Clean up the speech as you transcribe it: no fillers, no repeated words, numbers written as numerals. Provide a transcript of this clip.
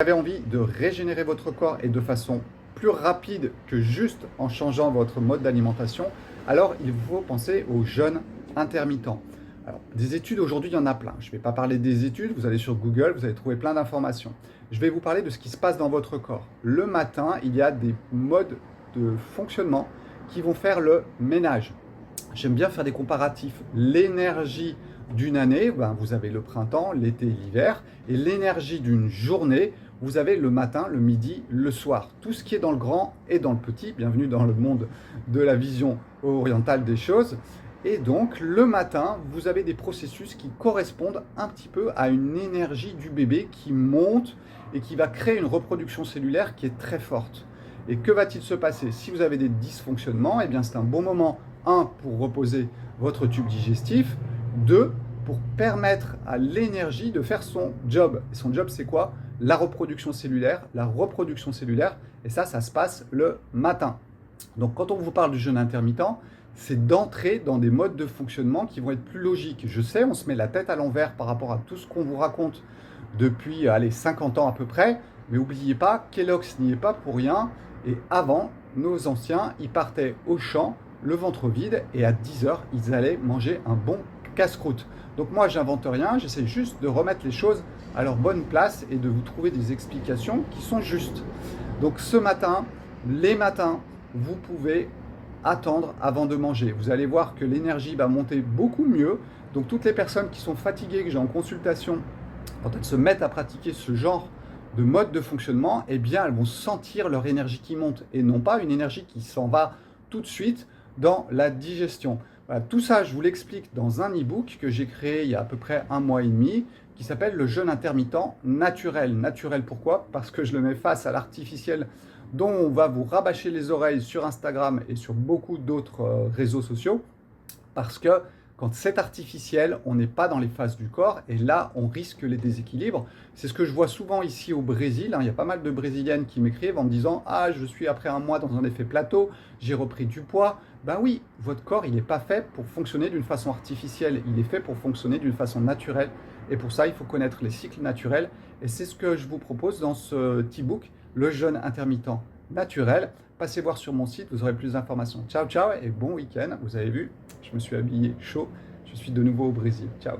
avez envie de régénérer votre corps et de façon plus rapide que juste en changeant votre mode d'alimentation, alors il faut penser au jeûne intermittent. Alors, des études aujourd'hui, il y en a plein. Je ne vais pas parler des études, vous allez sur Google, vous allez trouver plein d'informations. Je vais vous parler de ce qui se passe dans votre corps. Le matin, il y a des modes de fonctionnement qui vont faire le ménage. J'aime bien faire des comparatifs. L'énergie d'une année, vous avez le printemps, l'été, l'hiver, et l'énergie d'une journée, vous avez le matin, le midi, le soir. Tout ce qui est dans le grand et dans le petit. Bienvenue dans le monde de la vision orientale des choses. Et donc, le matin, vous avez des processus qui correspondent un petit peu à une énergie du bébé qui monte et qui va créer une reproduction cellulaire qui est très forte. Et que va-t-il se passer? Si vous avez des dysfonctionnements, eh bien c'est un bon moment, 1, pour reposer votre tube digestif, 2, pour permettre à l'énergie de faire son job. Et son job, c'est quoi? La reproduction cellulaire. La reproduction cellulaire, et ça se passe le matin. Donc quand on vous parle du jeûne intermittent, c'est d'entrer dans des modes de fonctionnement qui vont être plus logiques. Je sais, on se met la tête à l'envers par rapport à tout ce qu'on vous raconte depuis 50 ans à peu près, mais n'oubliez pas, Kellogg's n'y est pas pour rien. Et avant, nos anciens, ils partaient au champ, le ventre vide, et à 10 heures, ils allaient manger un bon casse-croûte. Donc moi, j'invente rien, j'essaie juste de remettre les choses à leur bonne place et de vous trouver des explications qui sont justes. Donc ce matin, les matins, vous pouvez attendre avant de manger. Vous allez voir que l'énergie va monter beaucoup mieux. Donc toutes les personnes qui sont fatiguées, que j'ai en consultation, quand elles se mettent à pratiquer ce genre de mode de fonctionnement, eh bien elles vont sentir leur énergie qui monte et non pas une énergie qui s'en va tout de suite dans la digestion. Voilà, tout ça, je vous l'explique dans un e-book que j'ai créé il y a à peu près 1 mois et demi, qui s'appelle le jeûne intermittent naturel. Naturel pourquoi? Parce que je le mets face à l'artificiel dont on va vous rabâcher les oreilles sur Instagram et sur beaucoup d'autres réseaux sociaux. Parce que quand c'est artificiel, on n'est pas dans les phases du corps et là, on risque les déséquilibres. C'est ce que je vois souvent ici au Brésil. Il y a pas mal de Brésiliennes qui m'écrivent en me disant « Ah, je suis après 1 mois dans un effet plateau, j'ai repris du poids. » Ben oui, votre corps, il n'est pas fait pour fonctionner d'une façon artificielle. Il est fait pour fonctionner d'une façon naturelle. Et pour ça, il faut connaître les cycles naturels. Et c'est ce que je vous propose dans ce petit book, le jeûne intermittent naturel. Passez voir sur mon site, vous aurez plus d'informations. Ciao, ciao et bon week-end. Vous avez vu, je me suis habillé chaud. Je suis de nouveau au Brésil. Ciao.